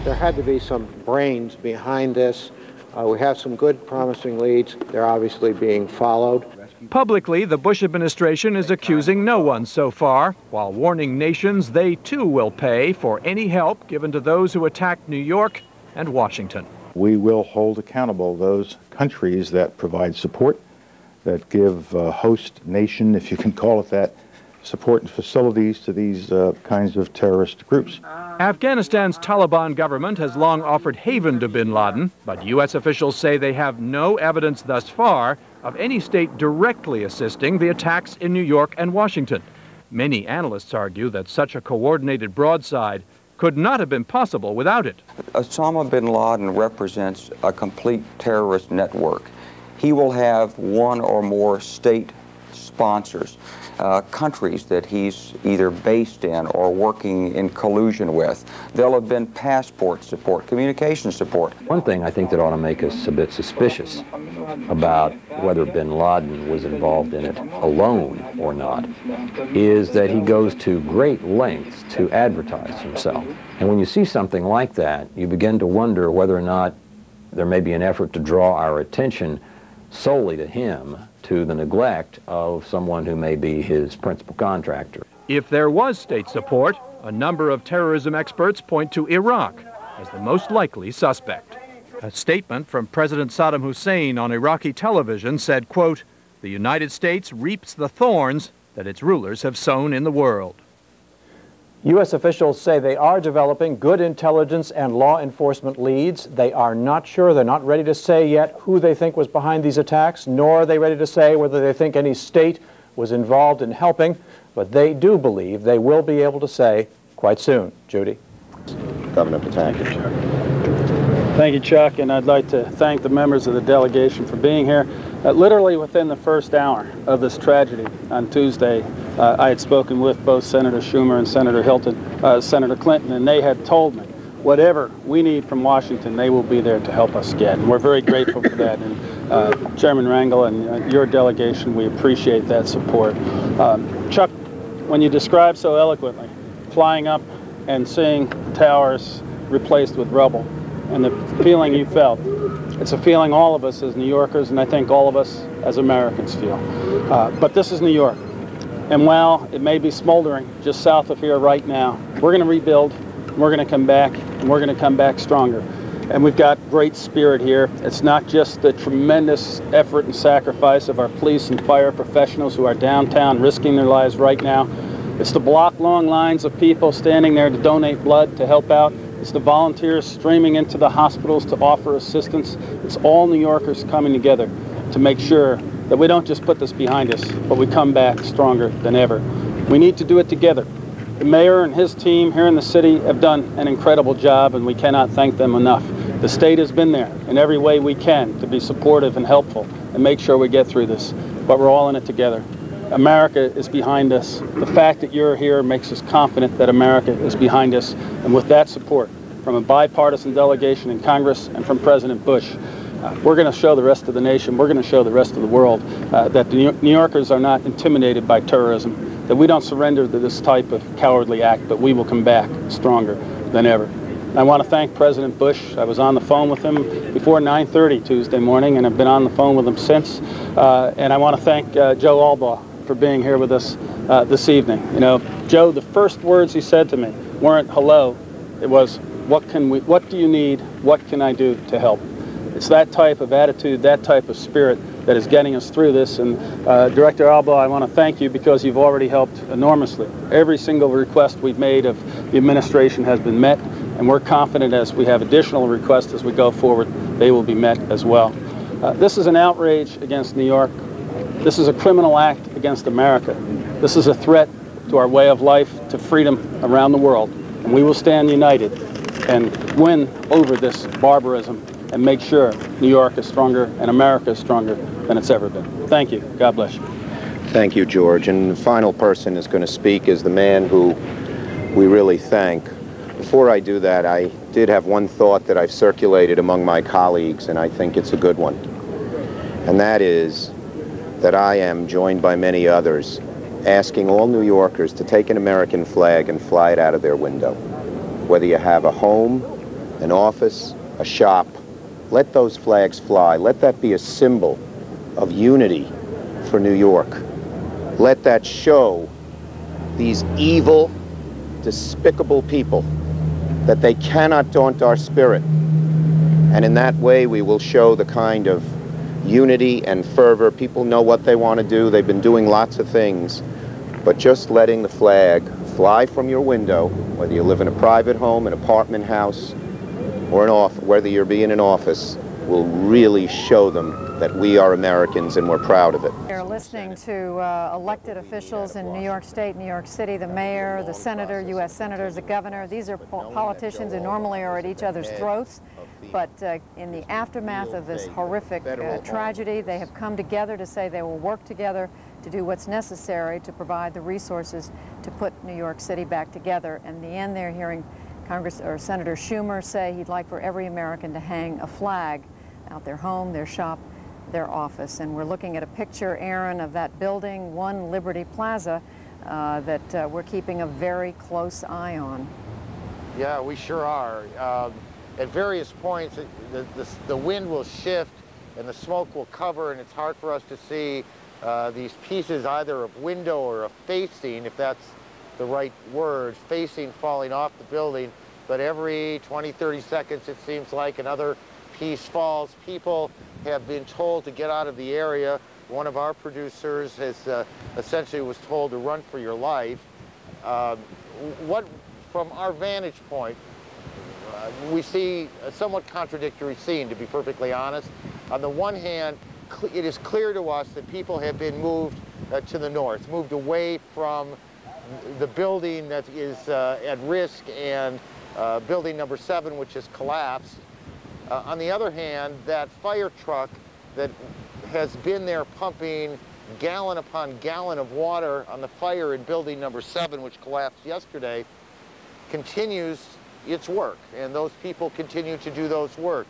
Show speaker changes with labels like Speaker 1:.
Speaker 1: There had to be some brains behind this. We have some good, promising leads. They're obviously being followed.
Speaker 2: Publicly, the Bush administration is accusing no one so far, while warning nations they too will pay for any help given to those who attacked New York and Washington.
Speaker 3: We will hold accountable those countries that provide support, that give host nation, if you can call it that, support and facilities to these kinds of terrorist groups.
Speaker 2: Afghanistan's Taliban government has long offered haven to bin Laden, but U.S. officials say they have no evidence thus far of any state directly assisting the attacks in New York and Washington. Many analysts argue that such a coordinated broadside could not have been possible without it.
Speaker 4: Osama bin Laden represents a complete terrorist network. He will have one or more state sponsors, countries that he's either based in or working in collusion with. There'll have been passport support, communication support.
Speaker 5: One thing I think that ought to make us a bit suspicious about whether bin Laden was involved in it alone or not is that he goes to great lengths to advertise himself. And when you see something like that, you begin to wonder whether or not there may be an effort to draw our attention solely to him, to the neglect of someone who may be his principal contractor.
Speaker 2: If there was state support, a number of terrorism experts point to Iraq as the most likely suspect. A statement from President Saddam Hussein on Iraqi television said, quote, "The United States reaps the thorns that its rulers have sown in the world."
Speaker 1: U.S. officials say they are developing good intelligence and law enforcement leads. They are not sure, they're not ready to say yet who they think was behind these attacks, nor are they ready to say whether they think any state was involved in helping, but they do believe they will be able to say quite soon. Judy.
Speaker 3: Governor Pataki.
Speaker 6: Thank you, Chuck, and I'd like to thank the members of the delegation for being here. Literally within the first hour of this tragedy on Tuesday, I had spoken with both Senator Schumer and Senator Senator Clinton, and they had told me whatever we need from Washington, they will be there to help us get. And we're very grateful for that. And Chairman Rangel and your delegation, we appreciate that support. Chuck, when you describe so eloquently flying up and seeing towers replaced with rubble, and the feeling you felt, it's a feeling all of us as New Yorkers, and I think all of us as Americans feel. But this is New York. And while it may be smoldering just south of here right now, we're going to rebuild, and we're going to come back, and we're going to come back stronger. And we've got great spirit here. It's not just the tremendous effort and sacrifice of our police and fire professionals who are downtown risking their lives right now. It's the block-long lines of people standing there to donate blood, to help out. It's the volunteers streaming into the hospitals to offer assistance. It's all New Yorkers coming together to make sure that we don't just put this behind us, but we come back stronger than ever. We need to do it together. The mayor and his team here in the city have done an incredible job, and we cannot thank them enough. The state has been there in every way we can to be supportive and helpful and make sure we get through this, but we're all in it together. America is behind us. The fact that you're here makes us confident that America is behind us. And with that support from a bipartisan delegation in Congress and from President Bush, we're going to show the rest of the nation, we're going to show the rest of the world that the New Yorkers are not intimidated by terrorism, that we don't surrender to this type of cowardly act, but we will come back stronger than ever. And I want to thank President Bush. I was on the phone with him before 9:30 Tuesday morning, and I've been on the phone with him since. And I want to thank Joe Albaugh for being here with us this evening. You know, Joe, the first words he said to me weren't hello, it was what do you need, what can I do to help? It's that type of attitude, that type of spirit that is getting us through this. And Director Albaugh, I want to thank you because you've already helped enormously. Every single request we've made of the administration has been met, and we're confident as we have additional requests as we go forward, they will be met as well. This is an outrage against New York. This is a criminal act against America. This is a threat to our way of life, to freedom around the world. And we will stand united and win over this barbarism and make sure New York is stronger and America is stronger than it's ever been. Thank you. God bless you.
Speaker 7: Thank you, George. And the final person is going to speak is the man who we really thank. Before I do that, I did have one thought that I've circulated among my colleagues, and I think it's a good one. And that is that I am, joined by many others, asking all New Yorkers to take an American flag and fly it out of their window. Whether you have a home, an office, a shop, let those flags fly. Let that be a symbol of unity for New York. Let that show these evil, despicable people that they cannot daunt our spirit. And in that way, we will show the kind of unity and fervor. People know what they want to do. They've been doing lots of things. But just letting the flag fly from your window, whether you live in a private home, an apartment house, or an office, whether you're in an office, will really show them that we are Americans and we're proud of it.
Speaker 8: We're listening to elected officials in New York State, New York City, the mayor, the senator, U.S. senators, the governor. These are politicians who normally are at each other's throats, but in the aftermath of this horrific tragedy, they have come together to say they will work together to do what's necessary to provide the resources to put New York City back together. In the end, they're hearing Senator Schumer say he'd like for every American to hang a flag out their home, their shop, their office. And we're looking at a picture, Aaron, of that building, One Liberty Plaza, that we're keeping a very close eye on.
Speaker 9: Yeah, we sure are. At various points, the wind will shift and the smoke will cover, and it's hard for us to see these pieces either of window or of facing, if that's the right word, facing falling off the building. But every 20, 30 seconds, it seems like another piece falls. People have been told to get out of the area. One of our producers has essentially was told to run for your life. From our vantage point, we see a somewhat contradictory scene, to be perfectly honest. On the one hand, it is clear to us that people have been moved to the north, moved away from the building that is at risk and building number 7, which has collapsed. On the other hand, that fire truck that has been there pumping gallon upon gallon of water on the fire in building number 7, which collapsed yesterday, continues its work, and those people continue to do those work.